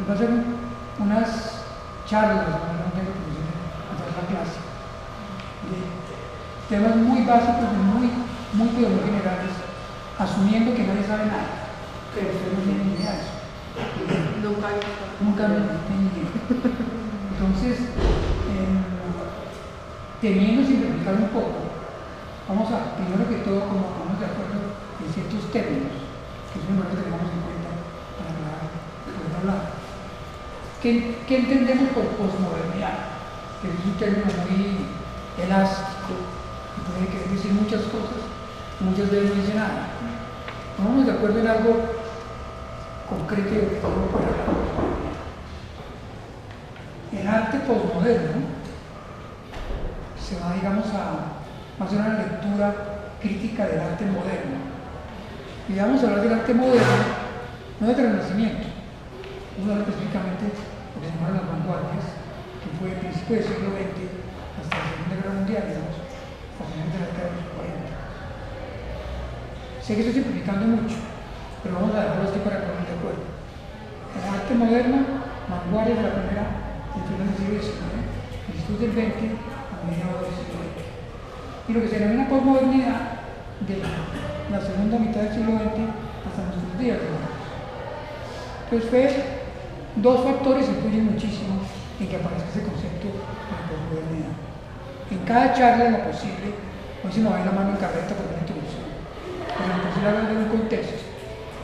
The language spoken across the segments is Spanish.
va a hacer unas charlas, no tengo que hacer la clase, de temas muy básicos, muy generales, asumiendo que nadie sabe nada, que usted no tiene ni idea de eso. Nunca me tiene ni idea. Entonces, teniendo simplificar un poco, vamos a, primero que todo, como vamos de acuerdo en ciertos términos, que es lo que tengamos en cuenta para poder hablar. ¿Qué entendemos por posmodernidad? Que es un término muy elástico, que puede querer decir muchas cosas, muchas veces no dice nada. Vamos de acuerdo en algo concreto y objetivo para hablar. El arte posmoderno se va, digamos, a hacer una lectura crítica del arte moderno. Y vamos a hablar del arte moderno, no del Renacimiento, vamos a hablar específicamente de lo que se llamaron las vanguardias, que fue a principios del siglo XX hasta la Segunda Guerra Mundial, digamos, a finales de la década de los 40. Sé que estoy simplificando mucho, pero vamos a dejarlo así para ponernos de acuerdo. El arte moderno, vanguardia de la primera, del siglo XIX, después del XX, a mediados del siglo XX. Y lo que se denomina posmodernidad de la segunda mitad del siglo XX hasta nuestros días, digamos. Entonces fue dos factores que influyen muchísimo en que aparezca ese concepto de posmodernidad. En cada charla, en lo posible, hoy se me va a ir la mano en carreta por una introducción, pero en lo posible hablar de un contexto,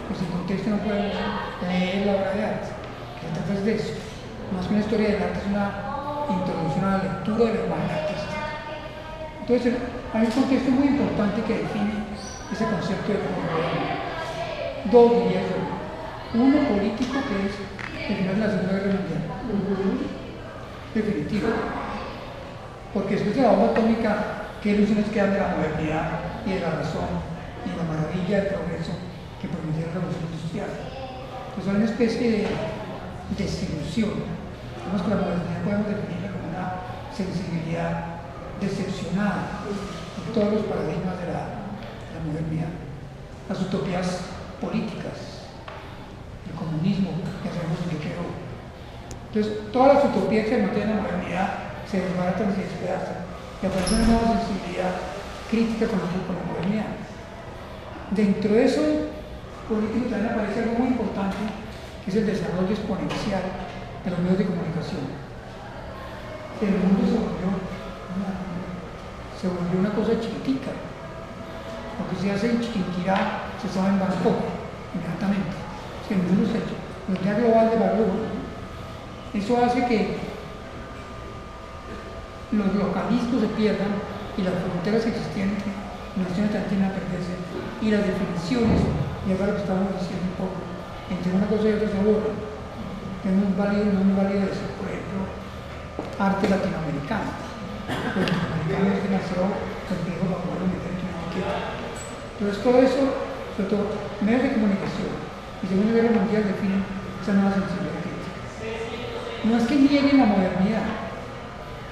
pues sin contexto no podemos leer la obra de arte, que se trata de eso. Más que una historia del arte es una introducción a la lectura de la imagen artística. Entonces hay un contexto muy importante que define ese concepto de posmodernidad. Dos, diría yo. Uno político, que es el final de la Segunda Guerra Mundial. Definitivo. Porque después de la bomba atómica, ¿qué ilusiones quedan de la modernidad y de la razón y de la maravilla del progreso que permitió la revolución industrial? Pues hay una especie de desilusión. Digamos que la modernidad podemos definirla como una sensibilidad decepcionada de todos los paradigmas de la modernidad. Las utopías políticas, el comunismo, que sabemos en qué quedó. Entonces, todas las utopías que mantienen la modernidad se desbaratan y se despedazan, y aparece una nueva sensibilidad crítica con la modernidad. Dentro de eso político también aparece algo muy importante, que es el desarrollo exponencial de los medios de comunicación. El mundo se volvió una cosa chiquitica. Lo que se hace en Chiquinquirá se sabe en Bangkok inmediatamente. El mundo se la global de valor. Eso hace que los localismos se pierdan y las fronteras que existían entre naciones también tienen a perderse, y las definiciones, y ahora lo que estamos diciendo un poco, entre una cosa y otra se borran. Es muy válido y no muy válido decir, por ejemplo, arte latinoamericano. El latinoamericano es demasiado complejo para poderlo meter en una etiqueta. Entonces todo eso, sobre todo medios de comunicación y Segunda Guerra Mundial, definen esa nueva sensibilidad crítica. No es que nieguen la modernidad,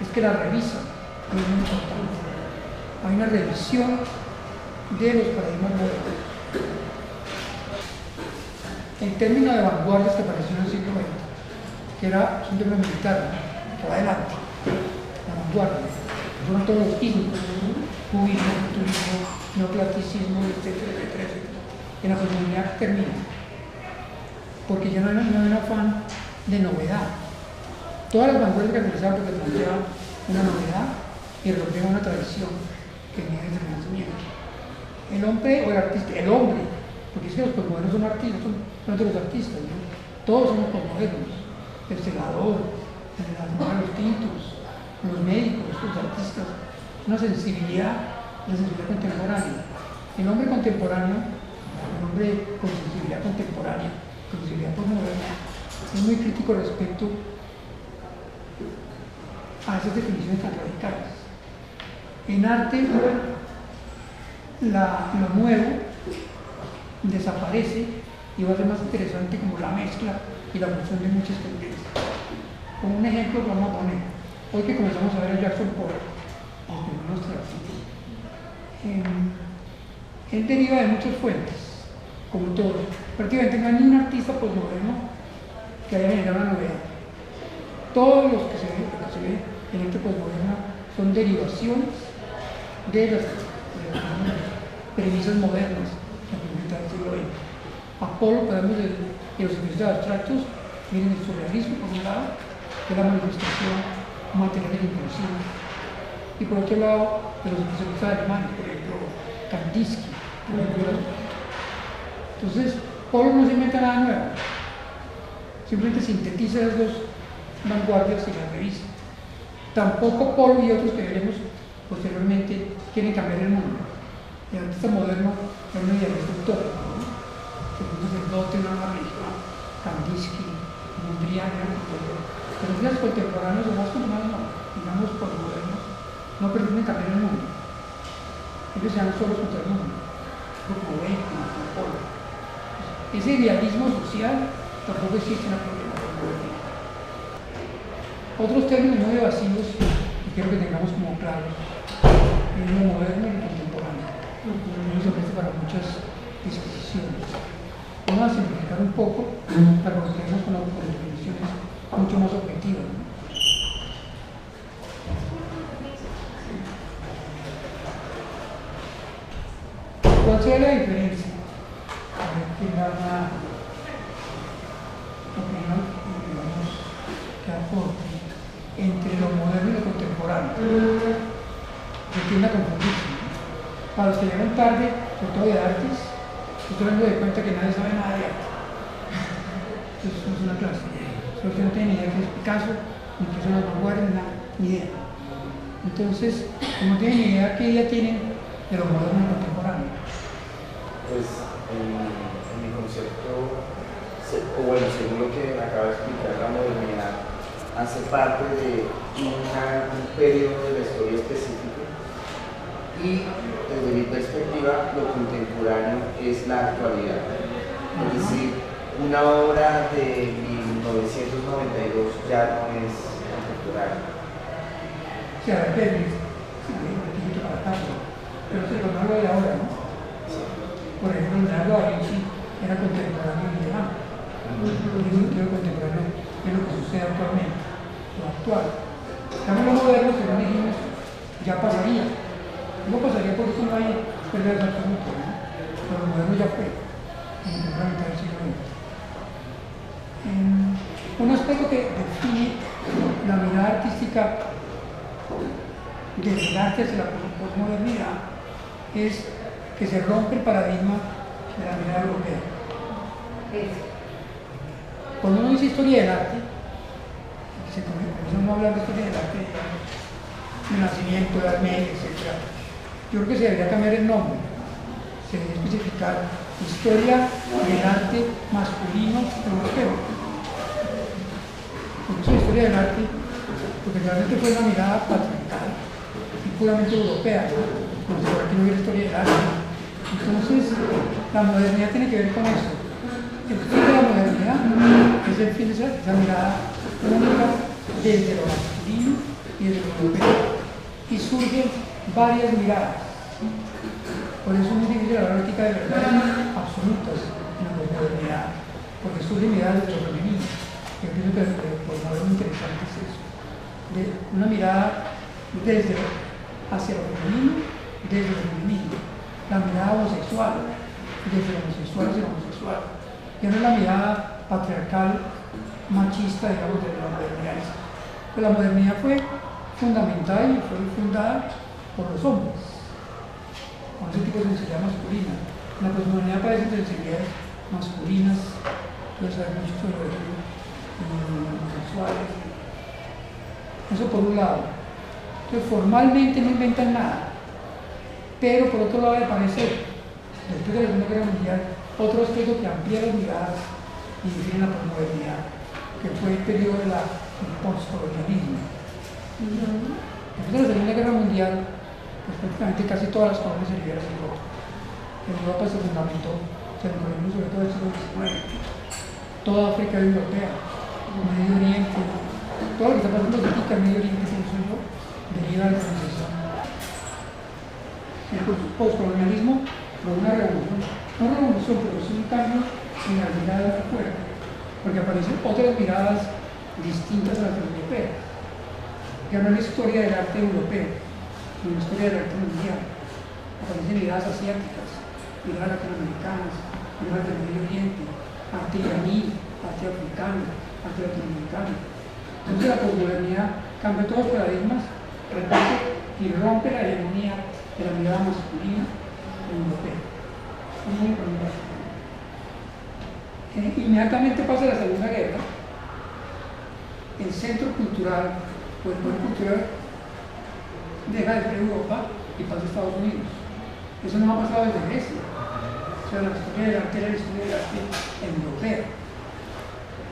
es que la revisan, que es muy importante. Hay una revisión de los paradigmas modernos. El término de vanguardias que apareció en el siglo XX, que era un término militar, que va adelante, la vanguardia, que fueron todos los ismos, cubismo, futurismo, neoclasicismo, etcétera. En la posmodernidad termina, porque ya no hay un afán de novedad. Todas las vanguardias que realizaban porque planteaban una novedad y rompían una tradición que viene desde el Renacimiento. El hombre o el artista, el hombre, porque es que los posmodernos son artistas, son los artistas, ¿no? Todos somos posmodernos. El celador, los tintos, los médicos, los artistas, una sensibilidad, la sensibilidad contemporánea. El hombre contemporáneo, el hombre con sensibilidad contemporánea, con sensibilidad posmoderna, es muy crítico respecto a esas definiciones tan radicales. En arte, lo nuevo desaparece y va a ser más interesante como la mezcla y la fusión de muchas tendencias. Como un ejemplo vamos a poner, hoy que comenzamos a ver a Jackson Pollock, los primeros trabajos, él deriva de muchas fuentes, como todo. Prácticamente no hay ni un artista posmoderno que que haya generado una novedad. Todos los que se ven en esta posmoderna son derivaciones de las premisas modernas que implementaron el siglo XX. Apolo, podemos decir, y los científicos abstractos vienen del surrealismo, por un lado, que es la manifestación material e inclusiva, y por otro lado, de los científicos alemanes, por ejemplo, Kandinsky. Entonces, Polo no se inventa nada nuevo, simplemente sintetiza las dos vanguardias y las revisa. Tampoco Polo y otros que veremos posteriormente quieren cambiar el mundo. El artista moderno es un idealista utópico, ¿no? Segundo sacerdote, una religión, Kandinsky, Mondrian, pero los contemporáneos o más contemporáneos, digamos posmodernos, no pretenden cambiar el mundo. Ellos se dan solos contra el mundo, como ven, como Polo. Ese idealismo social tampoco existe en la posmodernidad. Otros términos muy evasivos que quiero que tengamos como claros es lo moderno y lo contemporáneo. Eso se presta para muchas disposiciones. Vamos a simplificar un poco para que nos quedemos con definiciones mucho más objetivas, ¿no? ¿Cuál sería la diferencia? A ver, ¿quién da una opinión, digamos, que aporte entre lo moderno y lo contemporáneo? Que tiende a confundirse, ¿no? Para los que llegan tarde, sobre todo de artes, estoy dando de cuenta que nadie sabe nada de arte. Entonces no es una clase. Solo que no tiene ni idea que es Picasso, ni que son las vanguardias, ni idea. Entonces, como no tienen ni idea, ¿qué idea tienen de lo moderno y lo contemporáneo? Pues en mi concepto, o bueno, según lo que me acaba de explicar, la modernidad hace parte de un periodo de la historia específico y desde mi perspectiva lo contemporáneo es la actualidad. Es decir, una obra de 1992 ya no es contemporánea. O sea, depende, pero se lo hablo de ahora, ¿no? Por ejemplo, Leonardo da Vinci era contemporáneo de Milán. En ese sentido contemporáneo es lo que sucede actualmente, lo actual. También lo moderno, según dijimos, ya pasaría. No pasaría porque no hay pérdidas absolutas, ¿no? Pero lo moderno ya fue, en la primera mitad del siglo XX. Un aspecto que define la mirada artística desde el arte hacia la posmodernidad es que se rompe el paradigma de la mirada europea. Cuando uno dice historia del arte, comenzamos a hablar de historia del arte, del nacimiento, de la media, etc. Yo creo que se debería cambiar el nombre, se debería especificar historia del arte masculino europeo. Porque eso es historia del arte, porque realmente fue una mirada patriarcal y puramente europea, ¿no? Como si por aquí no hubiera historia del arte. Entonces, la modernidad tiene que ver con eso. El fin de la modernidad es el fin de esa mirada única desde lo masculino y desde lo europeo. Y surgen varias miradas. Por eso es muy difícil hablar de ética de verdades absolutas en la modernidad, porque surgen miradas desde lo femenino. Yo pienso que lo más interesante es eso. De una mirada hacia lo femenino, desde lo femenino. La mirada homosexual, desde lo homosexual hacia lo homosexual. Ya no es la mirada patriarcal, machista, digamos, de la modernidad. Pero la modernidad fue fundamental y fue fundada por los hombres, con ese tipo de sensibilidad masculina. En la posmodernidad aparecen sensibilidades masculinas, puedes saber mucho sobre eso, homosexuales. Eso por un lado. Entonces, formalmente no inventan nada. Pero por otro lado aparece, después de la Segunda Guerra Mundial, otro aspecto que amplía las miradas y define la posmodernidad, que fue el periodo del postcolonialismo. Después de la Segunda Guerra Mundial, pues prácticamente casi todas las colonias se liberan en Europa. En Europa se fundamentó, se fundamentó sobre todo el siglo XIX. Toda África es europea, Medio Oriente, todo lo que está pasando ahorita en Medio Oriente, pienso yo, deriva de la colonización. El postcolonialismo fue una revolución, no revolución, pero sí un cambio en la mirada de afuera. porque aparecen otras miradas distintas a las europeas. Ya no es la historia del arte europeo, sino la historia del arte mundial. Aparecen miradas asiáticas, miradas latinoamericanas, miradas del Medio Oriente, arte iraní, arte africano, arte latinoamericano. Entonces la posmodernidad cambia todos los paradigmas, repite y rompe la hegemonía de la mirada masculina europea. Es muy importante. Inmediatamente pasa la Segunda Guerra, el centro cultural o el poder cultural deja de ser Europa y pasa a Estados Unidos. Eso no ha pasado desde Grecia. O sea, la historia del arte era la historia del arte europea.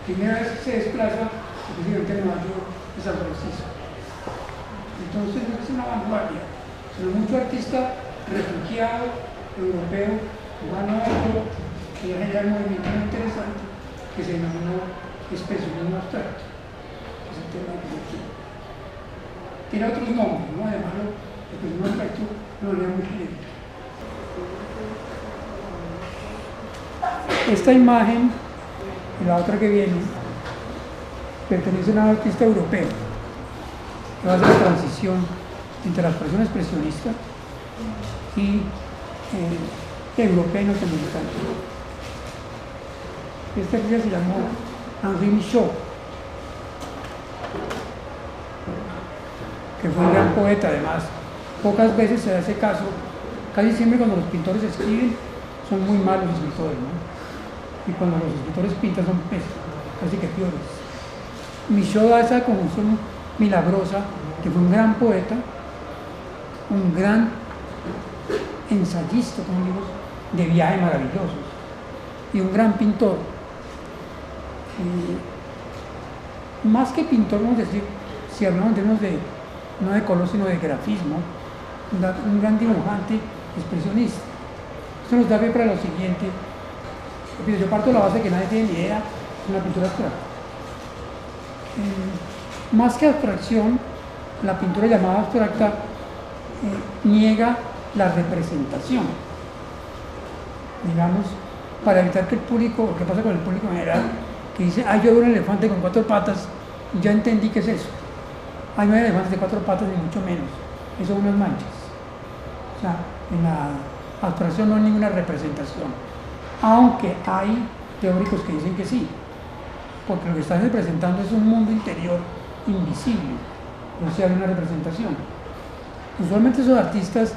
Primera vez que se desplaza, específicamente en Nueva York, de San Francisco. Entonces no es una vanguardia, sino mucho artista refugiado, europeo, cubano, que ya genera un movimiento muy interesante que se denominó expresionismo abstracto, que es el tema de aquí. Tiene otros nombres, ¿no? Además, el expresionismo abstracto lo lea muy genérico. Esta imagen y la otra que viene pertenecen a un artista europeo que va a hacer la transición entre la expresión expresionista y europea y norteamericana. Este artista se llamó Henri Michaud, que fue un gran poeta. Además, pocas veces se da ese caso. Casi siempre cuando los pintores escriben son muy malos escritores, ¿no? Y cuando los escritores pintan son pésimos, casi que peores. Michaud da esa conjunción milagrosa, que fue un gran poeta, un gran ensayista, como digo, de viajes maravillosos, y un gran pintor. Más que pintor, vamos a decir, si hablamos en términos de, no de color, sino de grafismo, un gran dibujante expresionista. Esto nos da pie para lo siguiente. Yo parto de la base de que nadie tiene ni idea de una pintura abstracta. Más que abstracción, la pintura llamada abstracta niega la representación. Digamos, para evitar que el público, ¿qué pasa con el público en general? Que dice, yo veo un elefante con 4 patas y ya entendí qué es eso. No hay elefantes de 4 patas ni mucho menos. Eso son unas manchas. O sea, en la abstracción no hay ninguna representación. Aunque hay teóricos que dicen que sí, porque lo que están representando es un mundo interior invisible, no se hay una representación. Usualmente esos artistas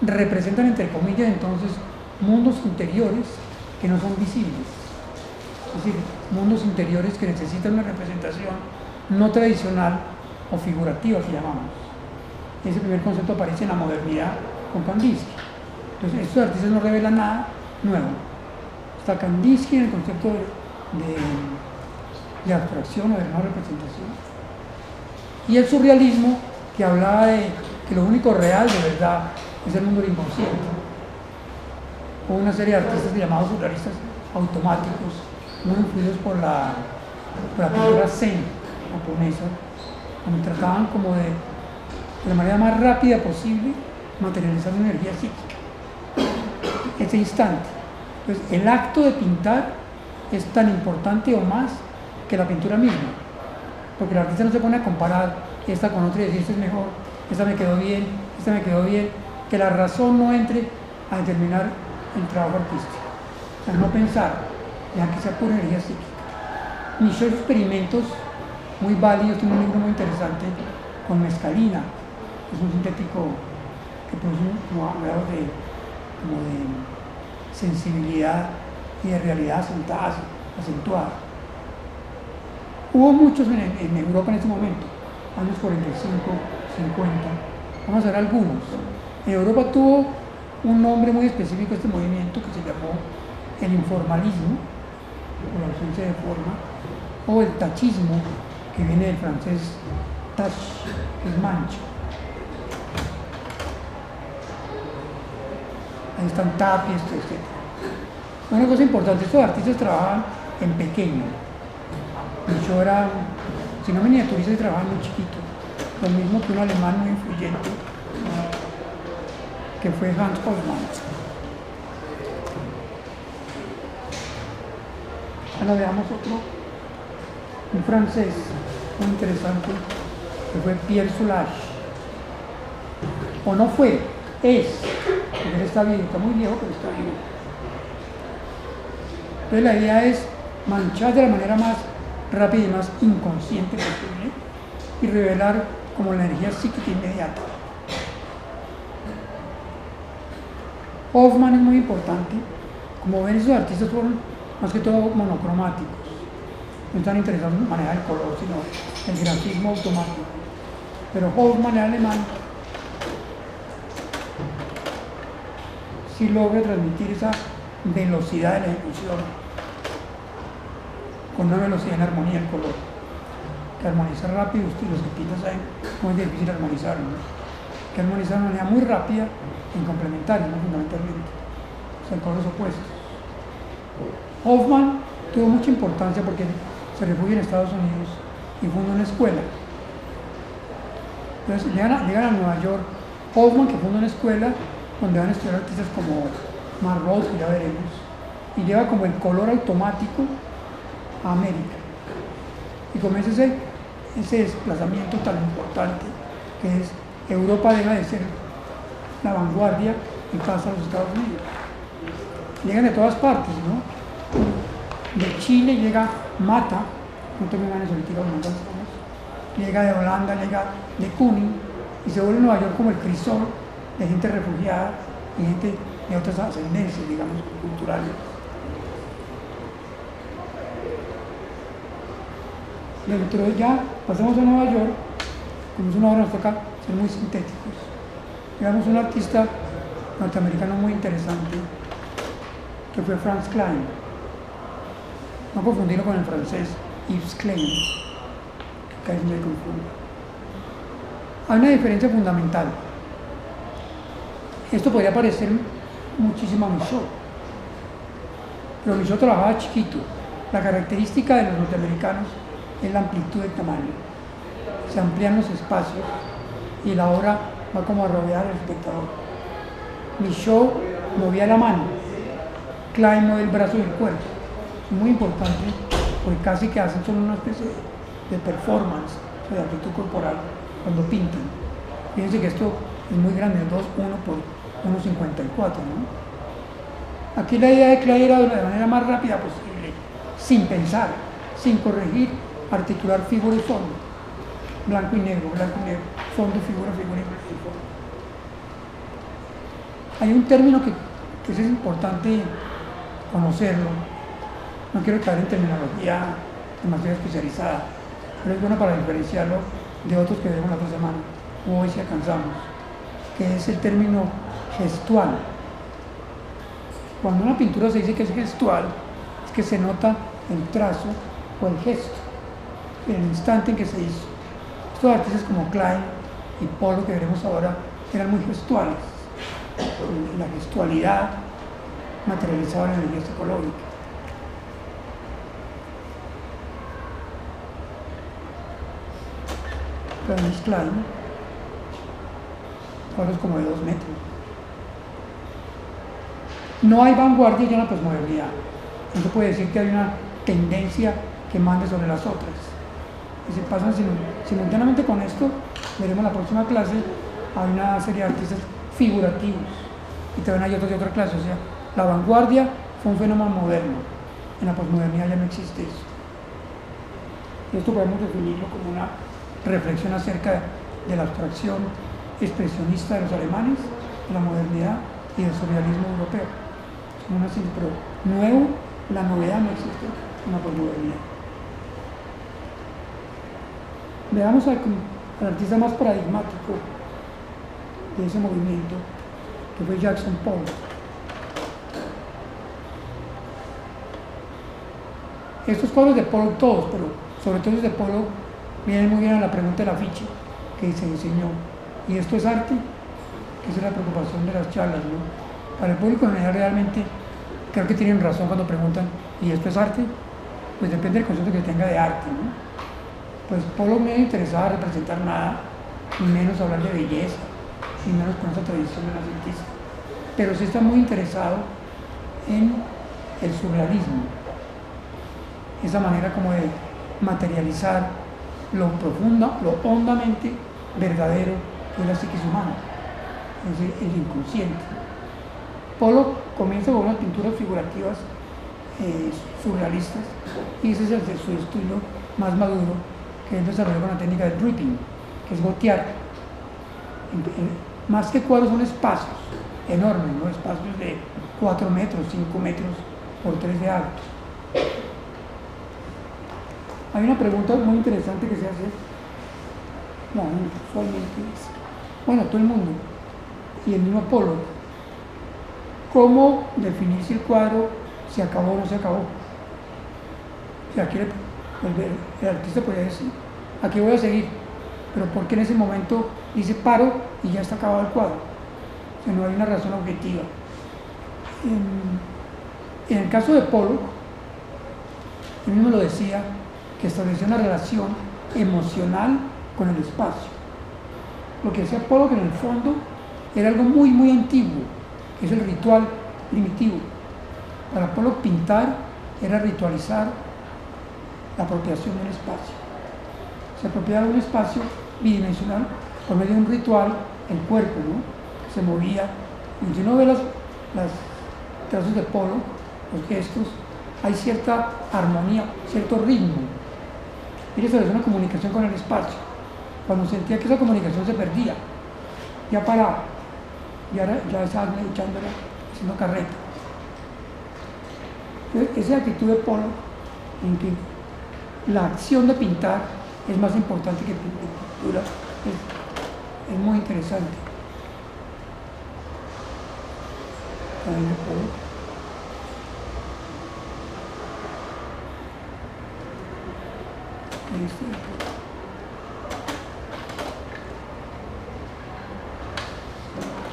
representan, entre comillas, entonces, mundos interiores que no son visibles, es decir, mundos interiores que necesitan una representación no tradicional o figurativa, que llamamos. Ese primer concepto aparece en la modernidad con Kandinsky. Entonces, estos artistas no revelan nada nuevo. Está Kandinsky en el concepto de abstracción o de no representación. Y el surrealismo, que hablaba de que lo único real de verdad es el mundo del inconsciente. Hubo una serie de artistas llamados surrealistas automáticos, muy influidos por la pintura zen japonesa, donde trataban como de la manera más rápida posible materializar una energía psíquica. Ese instante. Entonces, el acto de pintar es tan importante o más que la pintura misma, porque el artista no se pone a comparar esta con otra y decir, esta es mejor, esta me quedó bien, esta me quedó bien, que la razón no entre a determinar el trabajo artístico. O sea, no pensar, ya que sea pura energía psíquica. Inició experimentos muy válidos, tiene un libro muy interesante con mescalina, que es un sintético que produce como grados de sensibilidad y de realidad acentuada. Hubo muchos en Europa en ese momento, años 45, 50. Vamos a ver algunos. En Europa tuvo un nombre muy específico este movimiento que se llamó el informalismo, por la ausencia de forma, o el tachismo, que viene del francés tâche, que es mancha. Ahí están tapias, etc. Una cosa importante, estos artistas trabajaban en pequeño. Yo era, si no miniaturistas, trabajaban muy chiquito. Lo mismo que un alemán muy influyente, que fue Hans Hofmann. Ahora veamos otro un francés muy interesante, que fue Pierre Soulages. O no fue, es, porque él está vivo, está muy viejo, pero está vivo. Entonces la idea es manchar de la manera más rápida y más inconsciente posible y revelar como la energía psíquica inmediata. Hoffman es muy importante. Como ven, esos artistas fueron más que todo monocromáticos. No están interesados en manejar el color, sino el grafismo automático. Pero Hoffman, el alemán, sí logra transmitir esa velocidad de la ejecución con una velocidad en armonía del color. Que armonizar rápido, y los artistas saben cómo es difícil armonizar, ¿no? Que armonizar de manera muy rápida en complementario, ¿no? Fundamentalmente. O sea, en colores opuestos. Hoffman tuvo mucha importancia porque se refugia en Estados Unidos y funda una escuela. Entonces llegan a Nueva York. Hoffman, que funda una escuela donde van a estudiar artistas como Mark Rothko, que ya veremos, y lleva como el color automático a América. Y comienza ese desplazamiento tan importante que es Europa deja de ser la vanguardia y pasa a los Estados Unidos. Llegan de todas partes, ¿no? De Chile llega Mata, no tengo ganas de retirar los nombres, llega de Holanda, llega de Kuning, y se vuelve Nueva York como el crisol de gente refugiada y gente de otras ascendencias, digamos, culturales. Dentro de ya, pasamos a Nueva York, como es una obra, nos toca ser muy sintéticos. Digamos, un artista norteamericano muy interesante, que fue Franz Klein. No confundirlo con el francés Yves Klein, que casi me confundo. Hay una diferencia fundamental. Esto podría parecer muchísimo a Michaud, pero Michaud trabajaba chiquito. La característica de los norteamericanos es la amplitud del tamaño. Se amplían los espacios y la obra va como a rodear al espectador. Michaud movía la mano, Klein mueve el brazo y el cuerpo. Es muy importante porque casi que hacen solo una especie de performance, de amplitud corporal, cuando pintan. Fíjense que esto es muy grande, 2,1 por 1,54, ¿no? Aquí la idea de Klein era de la manera más rápida posible, sin pensar, sin corregir, articular figura y fondo. Blanco y negro, fondo, figura y fondo. Hay un término que es importante conocerlo. No quiero caer en terminología demasiado especializada, pero es bueno para diferenciarlo de otros que veremos la otra semana, o hoy si alcanzamos, que es el término gestual. Cuando una pintura se dice que es gestual, es que se nota el trazo o el gesto, en el instante en que se hizo. Estos artistas como Klein y Pollock, que veremos ahora, eran muy gestuales. La gestualidad materializaba la energía psicológica. Franz Klein, ahora es como de 2 metros. No hay vanguardia ya en la posmodernidad. No se puede decir que hay una tendencia que mande sobre las otras. Y se pasan simultáneamente con esto. Veremos la próxima clase. Hay una serie de artistas figurativos y también hay otros de otra clase. O sea, la vanguardia fue un fenómeno moderno. En la posmodernidad ya no existe eso. Y esto podemos definirlo como una reflexión acerca de la abstracción expresionista de los alemanes, de la modernidad y del surrealismo europeo. Son una simple, pero nuevo, la novedad no existe en la posmodernidad. Veamos al artista más paradigmático de ese movimiento, que fue Jackson Pollock. Estos cuadros de Pollock todos, pero sobre todo los de Pollock, vienen muy bien a la pregunta del afiche que se diseñó. ¿Y esto es arte? Que esa es la preocupación de las charlas, ¿no? Para el público en general realmente creo que tienen razón cuando preguntan ¿y esto es arte? Pues depende del concepto que tenga de arte, ¿no? Pues Pollock no le interesaba representar nada, ni menos hablar de belleza, ni menos con esa tradición renacentista. Pero sí está muy interesado en el surrealismo, esa manera como de materializar lo profundo, lo hondamente verdadero de la psiquis humana, es decir, el inconsciente. Pollock comienza con unas pinturas figurativas surrealistas, y ese es el de su estilo más maduro, que él desarrolló con la técnica de dripping, que es gotear. Más que cuadros son espacios enormes, ¿no? Espacios de 4 metros, 5 metros por 3 de alto. Hay una pregunta muy interesante que se hace, usualmente es, bueno, todo el mundo, y el mismo Pollock, ¿cómo definir si el cuadro se acabó o no se acabó? O sea, el artista podría decir, aquí voy a seguir, pero ¿por qué en ese momento dice paro y ya está acabado el cuadro? O sea, no hay una razón objetiva. En el caso de Pollock, él mismo lo decía, que estableció una relación emocional con el espacio. Lo que decía Pollock en el fondo era algo muy, muy antiguo, que es el ritual primitivo. Para Pollock pintar era ritualizar la apropiación del espacio. Se apropiaba de un espacio bidimensional por medio de un ritual, el cuerpo, ¿no? Se movía. Y si uno ve las trazos de Pollock, los gestos, hay cierta armonía, cierto ritmo. Y eso es una comunicación con el espacio. Cuando sentía que esa comunicación se perdía, ya paraba, ya estaba echándola, haciendo carreta. Entonces, esa actitud de Pollock, en que la acción de pintar es más importante que pintura, es muy interesante.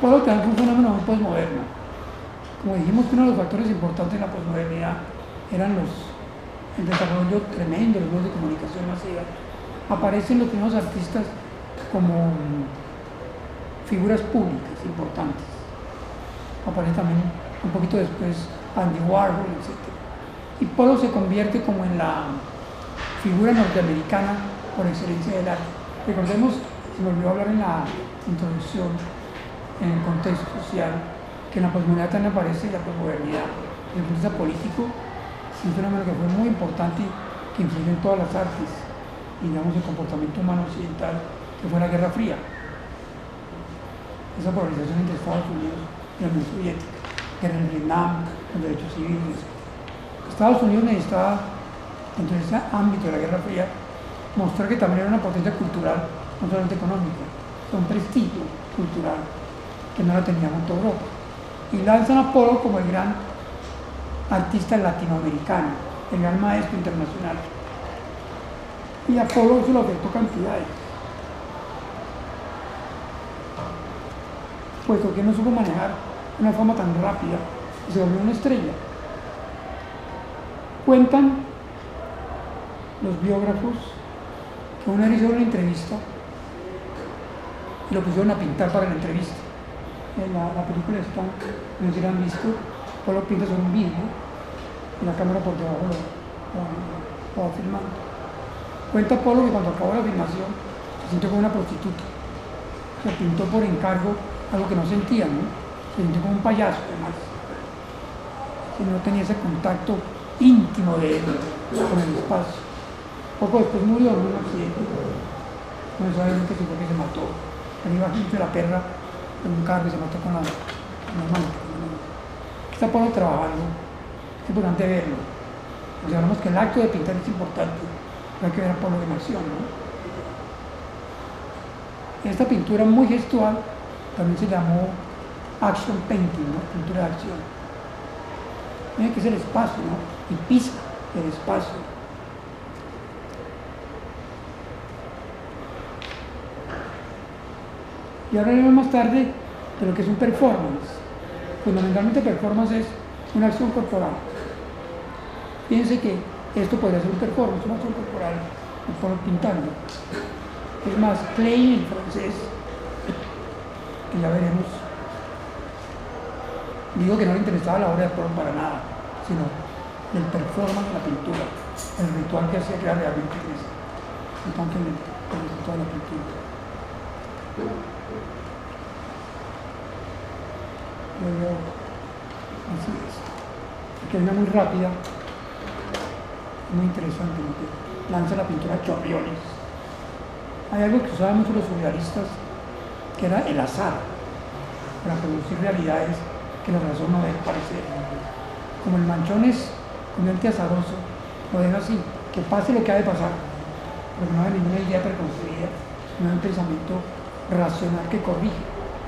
Pollock también fue un fenómeno muy posmoderno. Como dijimos que uno de los factores importantes en la posmodernidad eran el desarrollo tremendo de los medios de comunicación masiva. Aparecen los primeros artistas como figuras públicas importantes. Aparece también un poquito después Andy Warhol, etc. Y Pollock se convierte como en la figura norteamericana por excelencia del arte. Recordemos, se me olvidó hablar en la introducción, en el contexto social, que en la posmodernidad también aparece la posmodernidad. Desde el punto de vista político, es un fenómeno que fue muy importante, que influyó en todas las artes, digamos, el comportamiento humano occidental, que fue la Guerra Fría. Esa polarización entre Estados Unidos y la Unión Soviética, guerra en Vietnam, los derechos civiles, etc. Estados Unidos necesitaba, dentro de ese ámbito de la Guerra Fría, mostrar que también era una potencia cultural, no solamente económica, un prestigio cultural que no la teníamos en toda Europa. Y lanzan a Pollock como el gran artista latinoamericano, el gran maestro internacional. Y a Pollock se lo afectó cantidades, puesto que no supo manejar una fama tan rápida y se volvió una estrella. Cuentan los biógrafos que una vez hicieron una entrevista y lo pusieron a pintar para la entrevista. En la película está, no sé si la han visto, Pollock pinta sobre un vidrio y la cámara por debajo lo va filmando. Cuenta Pollock que cuando acabó la filmación se sintió como una prostituta. Se pintó por encargo algo que no sentía, ¿no? Se sintió como un payaso, además. Que no tenía ese contacto íntimo de él con el espacio. Poco después murió en un accidente. No se sabe nunca si fue que se mató. Arriba de la perra en un carro y se mató con la mano. Está Pollock trabajando. Es importante verlo. Porque hablamos que el acto de pintar es importante. Hay que ver a Pollock en acción, ¿no? Esta pintura muy gestual también se llamó action painting, ¿no? Pintura de acción. Miren que es el espacio, ¿no? Y pisa el espacio. Y ahora veremos más tarde de lo que es un performance. Fundamentalmente performance es una acción corporal. Fíjense que esto podría ser un performance, una acción corporal, por pintando. Es más, Klein en francés, que ya veremos, digo que no le interesaba la obra de Pollock para nada, sino del performance de la pintura. el ritual que hacía que era realmente importante en el resultado de la pintura. Luego, así es. Aquí hay una muy rápida, muy interesante, ¿no? Que lanza la pintura a chorriones. Hay algo que usaban mucho los surrealistas, que era el azar, para producir realidades que la razón no debe parecer. Como el manchón es comediante azaroso, lo deja así, que pase lo que ha de pasar, porque no hay ninguna idea preconcebida, no hay un pensamiento racional que corrige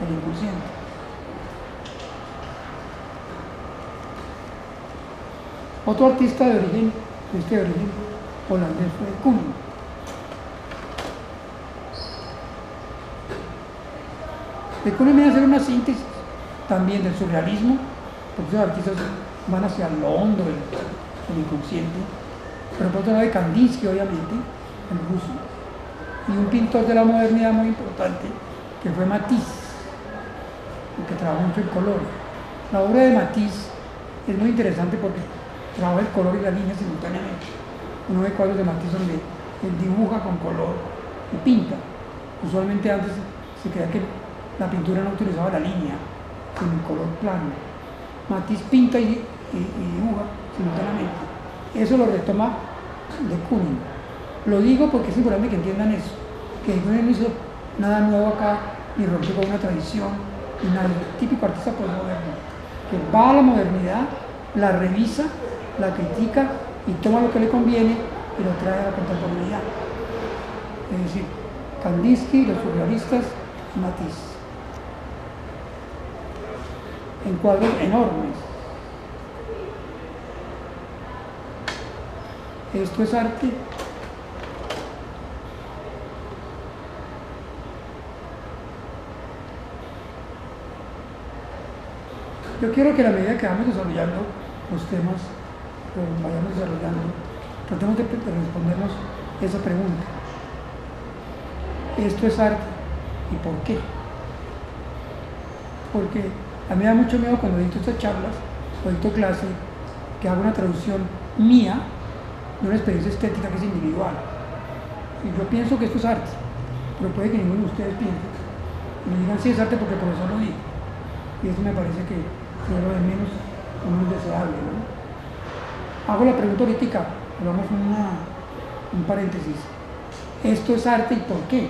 el inconsciente. Otro artista de origen holandés fue Koenig. De Koenig viene a hacer una síntesis también del surrealismo, porque esos artistas van hacia lo hondo del inconsciente, pero por otro lado de Kandinsky, obviamente, el ruso, y un pintor de la modernidad muy importante, que fue Matisse, que trabajó mucho el color. La obra de Matisse es muy interesante porque trabaja el color y la línea simultáneamente. Uno ve cuadros de Matisse donde él dibuja con color y pinta. Usualmente antes se creía que la pintura no utilizaba la línea, sino el color plano. Matisse pinta y dibuja simultáneamente. Eso lo retoma de Koenig. Lo digo porque es importante que entiendan eso, que Koenig no hizo nada nuevo acá, ni rompió con una tradición, ni nada. El típico artista postmoderno, que va a la modernidad, la revisa, la critica y toma lo que le conviene y lo trae a la contemporaneidad. Es decir, Kandinsky, los surrealistas y Matisse. En cuadros enormes. Esto es arte. Yo quiero que a la medida que vamos desarrollando los temas, los vayamos desarrollando, tratemos de respondernos esa pregunta. ¿Esto es arte? ¿Y por qué? Porque a mí me da mucho miedo cuando dicto estas charlas o dicto clase que hago una traducción mía de una experiencia estética que es individual. Y yo pienso que esto es arte, pero puede que ninguno de ustedes piense. Y me digan, sí, es arte porque el profesor lo dijo. Y eso me parece que es lo de menos deseable, ¿no? Hago la pregunta ahorita, hagamos un paréntesis. ¿Esto es arte y por qué?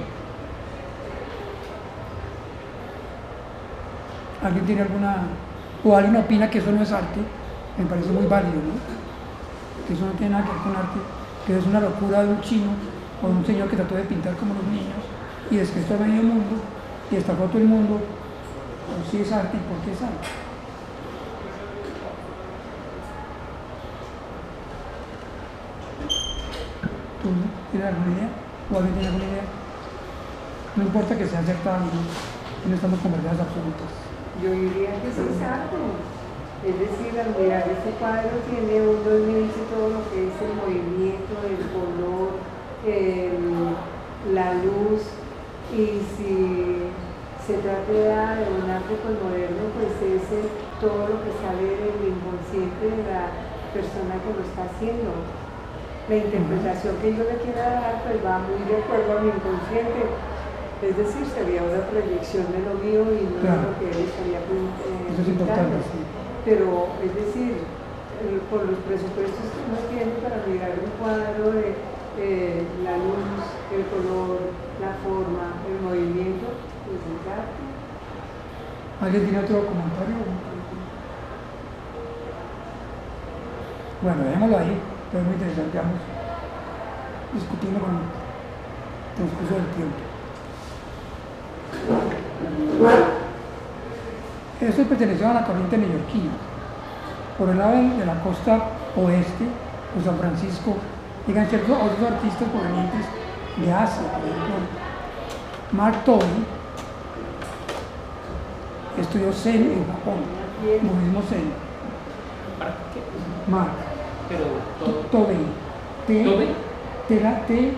¿Alguien tiene alguna, o alguien opina que eso no es arte? Me parece muy válido, ¿no? Que eso no tiene nada que ver con arte, que es una locura de un chino o de un señor que trató de pintar como los niños y describió a medio mundo y destacó a todo el mundo. O si es arte y por qué es arte. ¿Tú tienes alguna idea? ¿O alguien tiene alguna idea? No importa que sea acertada, no estamos con verdades absolutas. Yo diría que sí es arte. Es decir, al mirar este cuadro tiene uno y me dice todo lo que es el movimiento, el color, la luz, y si se trata de un arte moderno, pues es todo lo que sale del inconsciente de la persona que lo está haciendo. La interpretación que yo le quiera dar pues va muy de acuerdo a mi inconsciente. Es decir, sería una proyección de lo mío y no de lo que él estaría Eso es importante, sí. Pero, es decir, por los presupuestos que uno tiene para mirar un cuadro de la luz, el color, la forma, el movimiento, pues es arte. ¿Alguien tiene otro comentario? Bueno, dejémoslo ahí, pero es muy interesante, vamos discutiendo con el transcurso del tiempo. Esto perteneció a la corriente neoyorquina. Por el lado de la costa oeste, de San Francisco, llegan ciertos otros artistas provenientes de Asia, por ejemplo, Mark Tobin estudió Zen en Japón, budismo Zen. Mark Tobin, T-O-B-E-I.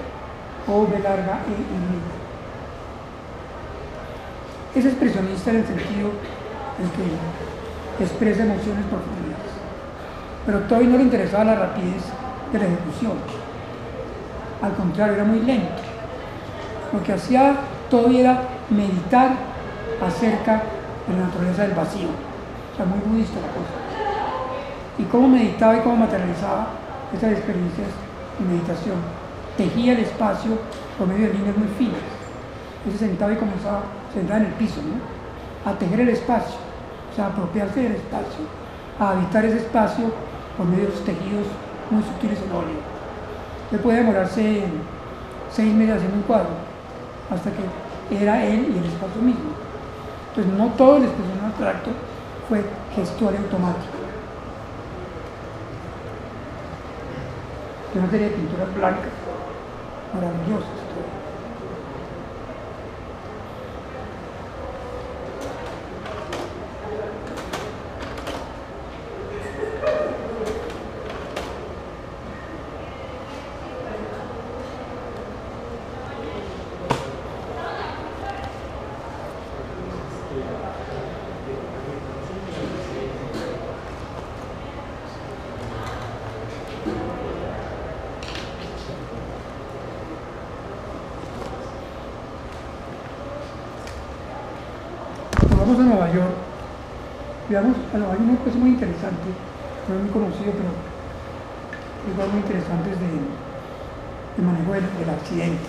Es expresionista en el sentido en que expresa emociones profundas. Pero Tobin no le interesaba la rapidez de la ejecución. Al contrario, era muy lento. Lo que hacía todo era meditar acerca de la naturaleza del vacío. O sea, muy budista la cosa. Y cómo meditaba y cómo materializaba esas experiencias de meditación. Tejía el espacio por medio de líneas muy finas. Él se sentaba y comenzaba, sentado en el piso, ¿no?, a tejer el espacio, o sea, a apropiarse del espacio, a habitar ese espacio por medio de los tejidos muy sutiles en óleo. Él puede demorarse 6 meses haciendo un cuadro, hasta que era él y el espacio mismo. Entonces, no todo el expresionismo abstracto fue gestual y automático. Una serie de pinturas blancas, maravillosas. Vamos a Nueva York, veamos, hay una cosa muy interesante, no es muy conocido, pero igual muy interesante es de manejo del accidente,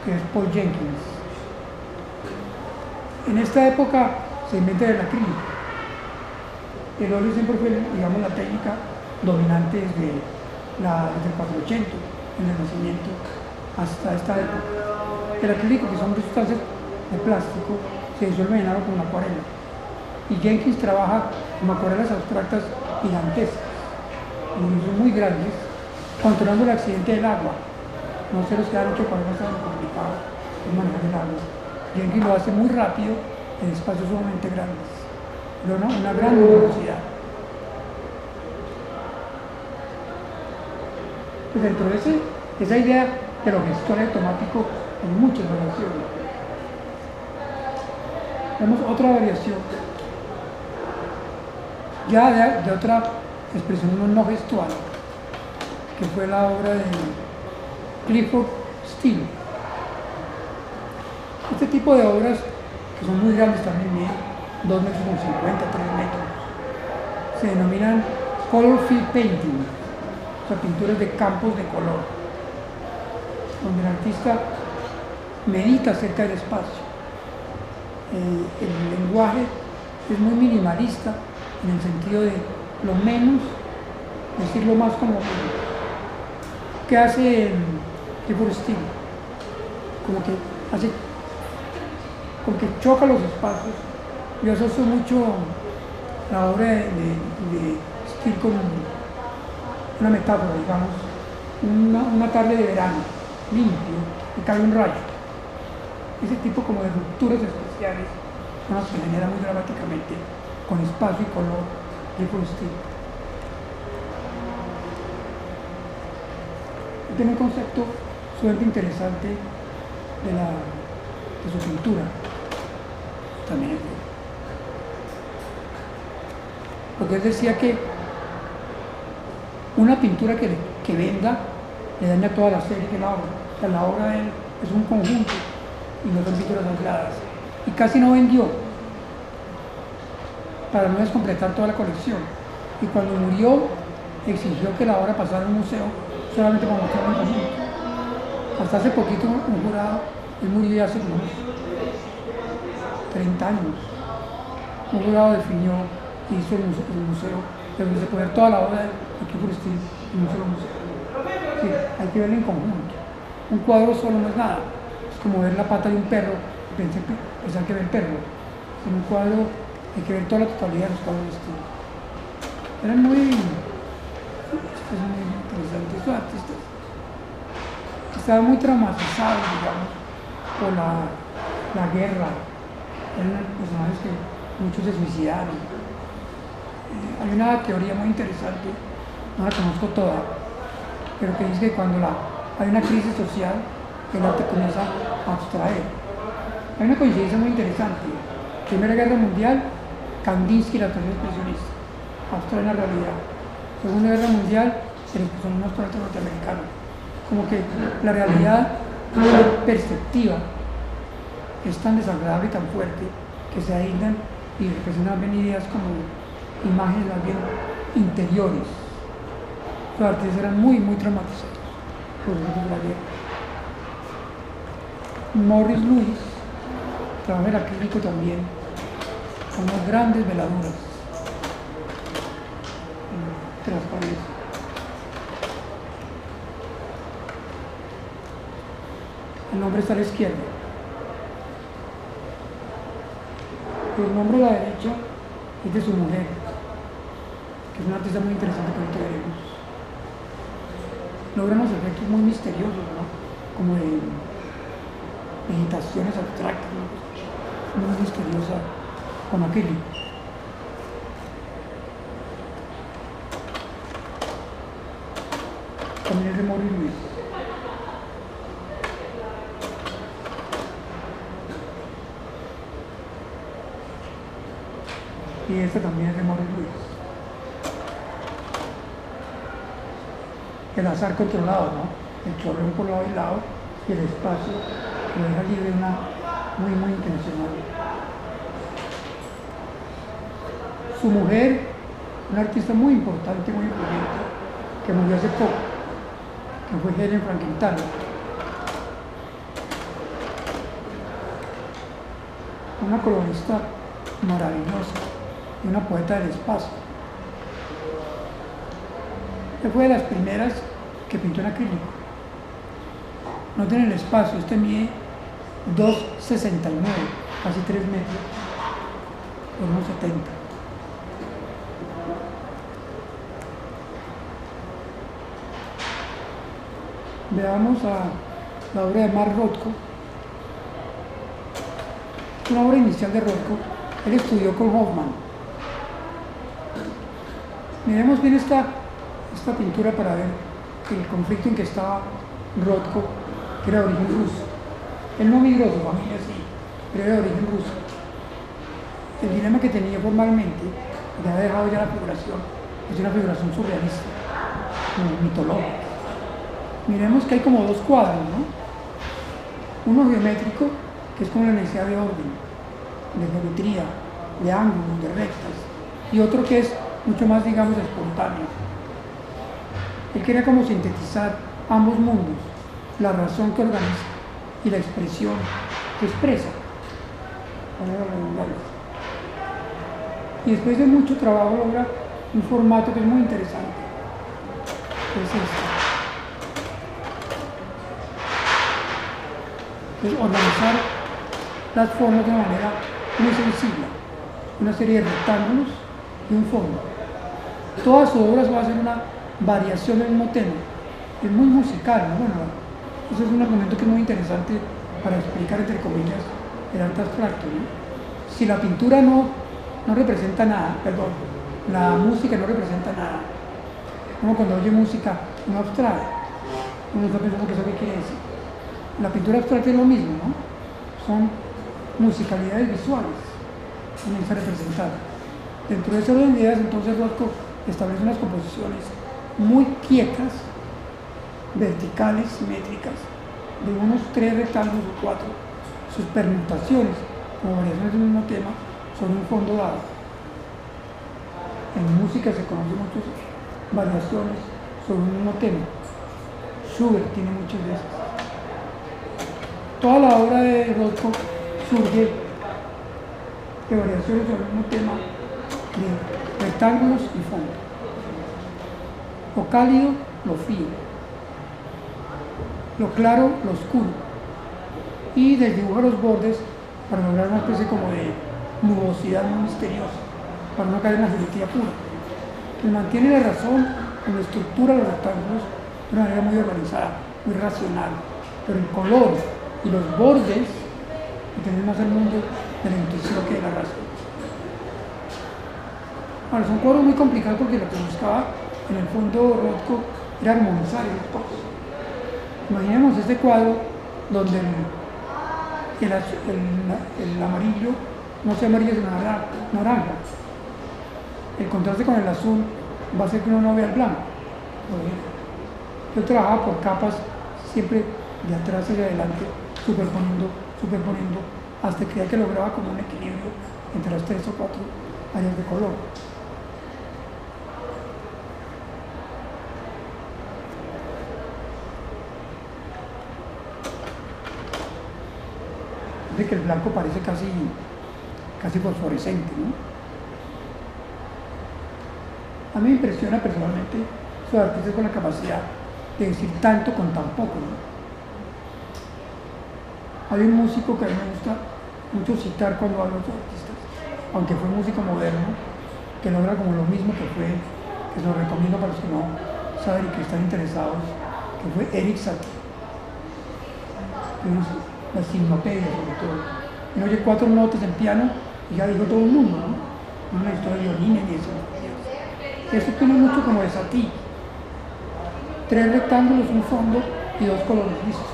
que es Paul Jenkins. En esta época se inventa el acrílico. El óleo siempre fue, digamos, la técnica dominante desde el 480, en el Renacimiento, hasta esta época. El acrílico, que son sustancias de plástico, se disuelve en agua con la acuarela. Y Jenkins trabaja con acuarelas abstractas gigantescas, son muy grandes, controlando el accidente del agua. No se los quedan que acuarelas tan complicadas de manejar el agua. Jenkins lo hace muy rápido en espacios sumamente grandes, pero una gran luminosidad. Pues dentro de esa idea de lo gestual automático hay muchas variaciones. Vemos otra variación, ya de otra expresión no gestual, que fue la obra de Clifford Steele. Este tipo de obras, que son muy grandes también, 2,50 metros, 3 metros, se denominan color field painting, o sea, pinturas de campos de color, donde el artista medita acerca del espacio. El lenguaje es muy minimalista en el sentido de lo menos, decirlo más como que hace Clifford Steele, como que choca los espacios. Yo asocio mucho la obra de Steele con una metáfora, digamos, una tarde de verano, limpio, y cae un rayo. Ese tipo como de rupturas especiales son las que genera muy dramáticamente con espacio y color Clifford Steele. Tiene un concepto sumamente interesante de su pintura también. Porque él decía que una pintura que venda le daña toda la serie que la obra. O sea, la obra de él es un conjunto y no son pinturas aisladas. Y casi no vendió para no descompletar toda la colección. Y cuando murió, exigió que la obra pasara a un museo solamente para mostrarla en conjunto. Hasta hace poquito un jurado, él murió ya hace unos 30 años. Un jurado definió y hizo el museo, donde se puede ver toda la obra de Clifford Steele en un solo museo. Sí, hay que verlo en conjunto. Un cuadro solo no es nada. Es como ver la pata de un perro y pensar que ve el perro. En un cuadro hay que ver toda la totalidad de los cuadros de Steele. Eran muy interesantes estos artistas. Estaban muy traumatizados, digamos, por la guerra. Eran personajes que muchos se suicidaron. Hay una teoría muy interesante, no la conozco toda, pero que dice que cuando hay una crisis social, el arte comienza a abstraer. Hay una coincidencia muy interesante. Primera Guerra Mundial, Kandinsky, la teoría expresionista, abstrae la realidad. Segunda Guerra Mundial se les puso unos platos norteamericanos. Como que la realidad perceptiva es tan desagradable y tan fuerte que se aíslan y representan bien ideas como imágenes más bien interiores. Los artistas eran muy traumatizados por los de la guerra. Morris Louis trabaja el acrílico también con unas grandes veladuras transparentes. El nombre está a la izquierda. El nombre a la derecha es de su mujer, que es una artista muy interesante que ahorita veremos. Logra unos efectos muy misteriosos, ¿no? Como de meditaciones abstractas, ¿no? Muy misteriosa con acrílico. También es de Morris Louis. Y esta también es de Morris Louis. El azar controlado, ¿no? El chorreo por lado y lado y el espacio que lo deja libre, una muy intencional. Su mujer, una artista muy importante, muy influyente, que murió hace poco, que fue Helen Frankenthaler. Una colorista maravillosa y una poeta del espacio. Esta fue de las primeras que pintó en acrílico. Noten el espacio, este mide 2,69, casi 3 metros, por unos 70. Veamos a la obra de Mark Rothko. Una obra inicial de Rothko. Él estudió con Hoffman. Miremos bien esta pintura para ver el conflicto en que estaba Rothko, que era de origen ruso. Él no migró, su familia sí, pero era de origen ruso. El dilema que tenía formalmente, que había dejado ya la figuración, es una figuración surrealista, mitológica. Miremos que hay como dos cuadros, ¿no? Uno geométrico, que es como la necesidad de orden, de geometría, de ángulos, de rectas, y otro que es mucho más, digamos, espontáneo. Él quería como sintetizar ambos mundos, la razón que organiza y la expresión que expresa. Y después de mucho trabajo logra un formato que es muy interesante, que es este. Es organizar las formas de una manera muy sencilla, una serie de rectángulos y un fondo. Todas sus obras van a ser una variación del mismo tema. Es muy musical, ¿no? Bueno, eso es un argumento que es muy interesante para explicar, entre comillas, el arte abstracto, ¿no? Si la pintura no representa nada, perdón, la música no representa nada, como cuando oye música no abstrae, uno está pensando que eso qué quiere decir. La pintura abstracta es lo mismo, ¿no? Son musicalidades visuales que comienza a representar. Dentro de ese orden de ideas, entonces Rothko establece unas composiciones muy quietas, verticales, simétricas, de unos 3 rectángulos o 4, sus permutaciones, como variaciones del mismo tema, sobre un fondo dado. En música se conocen muchas variaciones sobre un mismo tema. Schubert tiene muchas de esas. Toda la obra de Rothko surge de variaciones sobre el mismo tema, de rectángulos y fondo. Lo cálido, lo frío. Lo claro, lo oscuro. Y desdibuja los bordes para lograr una especie como de nubosidad muy misteriosa, para no caer en la geometría pura. Que mantiene la razón en la estructura de los rectángulos de una manera muy organizada, muy racional. Pero el color y los bordes entienden más el mundo de la intuición que de la razón. Ahora, son cuadros muy complicados porque lo que buscaba en el fondo Rothko era armonizar el espacio. Imaginemos este cuadro donde el amarillo no sea amarillo sino naranja. El contraste con el azul va a hacer que uno no vea el blanco. Yo trabajaba por capas, siempre de atrás hacia adelante, superponiendo, hasta que lograba como un equilibrio entre las 3 o 4 áreas de color. De que el blanco parece casi fosforescente, ¿no? A mí me impresiona personalmente esos artistas con la capacidad de decir tanto con tan poco, ¿no? Hay un músico que a mí me gusta mucho citar cuando hablo de los artistas, aunque fue músico moderno, que logra como lo mismo que se lo recomiendo para los que no saben y que están interesados, que fue Erik Satie. La sinmopedia sobre todo. Uno oye 4 notas en piano y ya dijo todo el mundo, ¿no? No necesito de violines ni eso. Eso tiene mucho como de Satie. 3 rectángulos, un fondo y 2 colores, listo.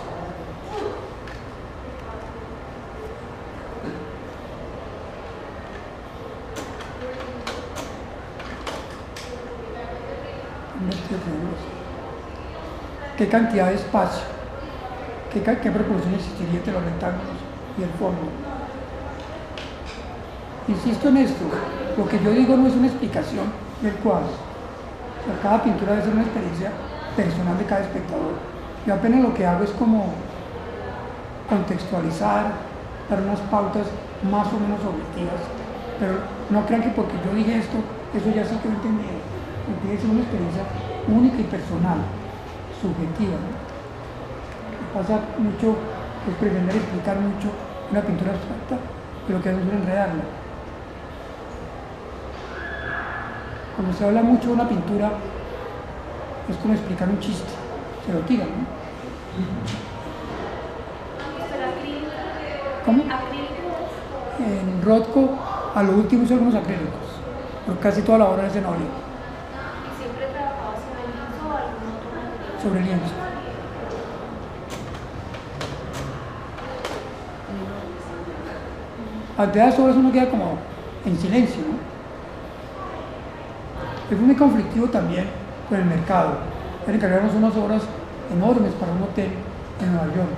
¿Qué cantidad de espacio? ¿Qué proporción existiría entre los rectángulos y el fondo? Insisto en esto, lo que yo digo no es una explicación del cuadro. O sea, cada pintura debe ser una experiencia personal de cada espectador. Yo apenas lo que hago es como contextualizar, dar unas pautas más o menos objetivas, pero no crean que porque yo dije esto, eso ya sí que lo entendí. Tiene que ser una experiencia única y personal, subjetiva, ¿no? Pasa mucho, es pretender explicar mucho una pintura abstracta, pero que no es enredarla. Cuando se habla mucho de una pintura, es como explicar un chiste, se lo tiran, ¿no? ¿Cómo? En Rothko, a lo último hizo algunos acrílicos, pero casi toda la obra es en óleo. ¿Y siempre trabajaba sobre lienzo o algún otro material? Sobre lienzo. Ante las obras uno queda como en silencio, ¿no? Es muy conflictivo también con el mercado. Le encargamos unas obras enormes para un hotel en Nueva York,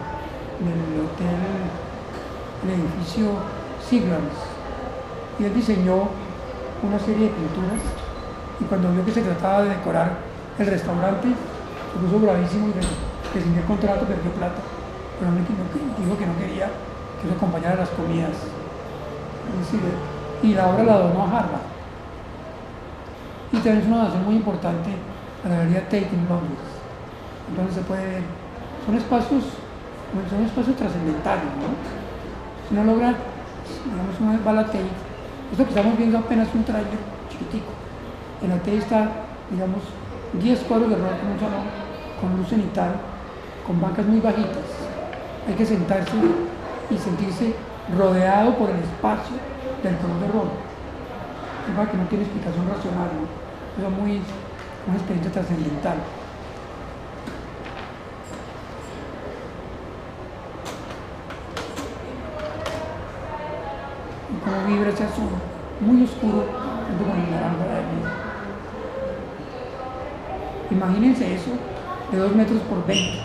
el edificio Siglands. Y él diseñó una serie de pinturas y cuando vio que se trataba de decorar el restaurante, se puso bravísimo y rescindió el contrato, perdió plata. Pero dijo que no quería que eso acompañara las comidas. Es decir, y la obra la donó a Harvard. Y también es una donación muy importante a la galería Tate en Londres. Entonces se puede ver, son espacios trascendentales, ¿no? Si uno logra, digamos, una vez va a la Tate, esto que estamos viendo apenas un trailer chiquitico. En la Tate está, digamos, 10 cuadros de Rothko en un salón, con luz cenital, con bancas muy bajitas. Hay que sentarse y sentirse rodeado por el espacio del color de Rothko. Es para que no tiene explicación racional, ¿no? Es una experiencia trascendental. Y como vibra ese azul, muy oscuro, junto con el naranja de allí. Imagínense eso, de 2 metros por 20,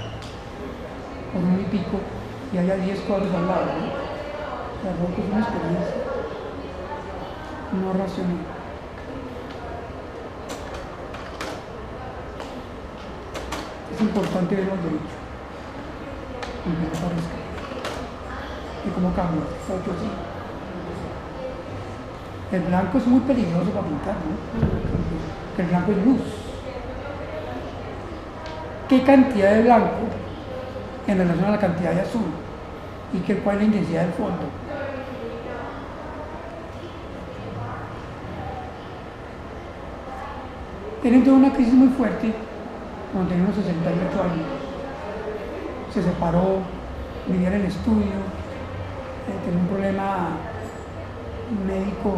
por 1 y pico, y haya 10 cuadros al lado, ¿no? La Rothko es una experiencia no racional. Es importante verlo al derecho, aunque no parezca. Y cómo cambia, está hecho así. El blanco es muy peligroso para pintar, ¿no? Porque el blanco es luz. ¿Qué cantidad de blanco en relación a la cantidad de azul? ¿Y cuál es la intensidad del fondo? Él entró en una crisis muy fuerte cuando tenía unos 68 años. Se separó, vivía en el estudio, tenía un problema médico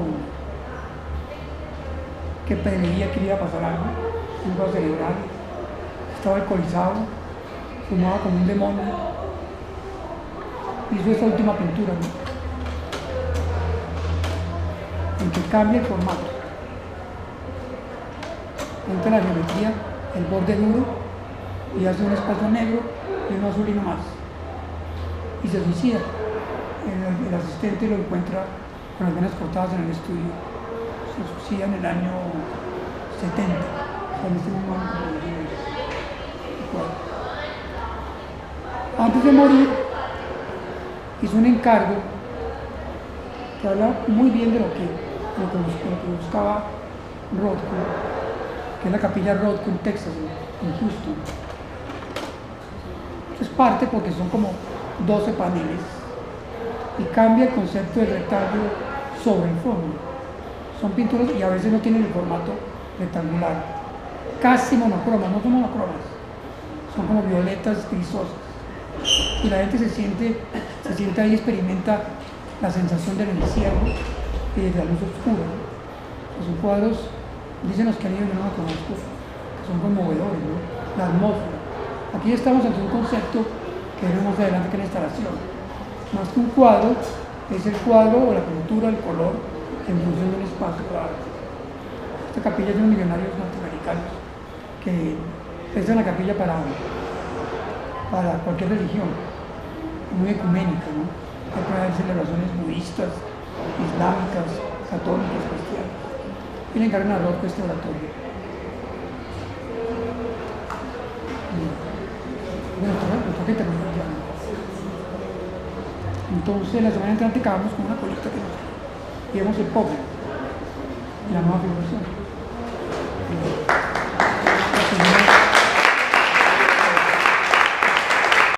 que preveía que le iba a pasar algo, un paro cerebral, estaba alcoholizado, fumaba como un demonio. Hizo esta última pintura, ¿no? En que cambia el formato. entra en la geometría el borde duro y hace un espacio negro y uno azul y no más. Y se suicida. El asistente lo encuentra con las venas cortadas en el estudio. Se suicida en el año 70. O sea, en este mismo año como el cuadro. Antes de morir, hizo un encargo que habla muy bien de lo que buscaba Rothko, que es la capilla Rothko en Texas, en Houston. Esto es parte porque son como 12 paneles y cambia el concepto del rectángulo sobre el fondo. Son pinturas y a veces no tienen el formato rectangular, casi monocromas, no son monocromas, son como violetas grisosas. Y la gente se siente ahí y experimenta la sensación del encierro y de la luz oscura. Son cuadros, dicen los que han ido, yo no lo conozco, que son conmovedores, ¿no? La atmósfera. Aquí estamos ante un concepto que veremos más adelante que la instalación. Más que un cuadro, es el cuadro o la pintura, el color, en función de un espacio. Esta capilla es de unos millonarios norteamericanos que prestan la capilla para cualquier religión, muy ecuménica, ¿no? Puede haber celebraciones budistas, islámicas, católicas, cristianas. Y le encargan a Rothko este oratorio. Bueno, nos toca terminar ya. Entonces, la semana entrante acabamos con una colita que nos vemos el pobre, la nueva figuración.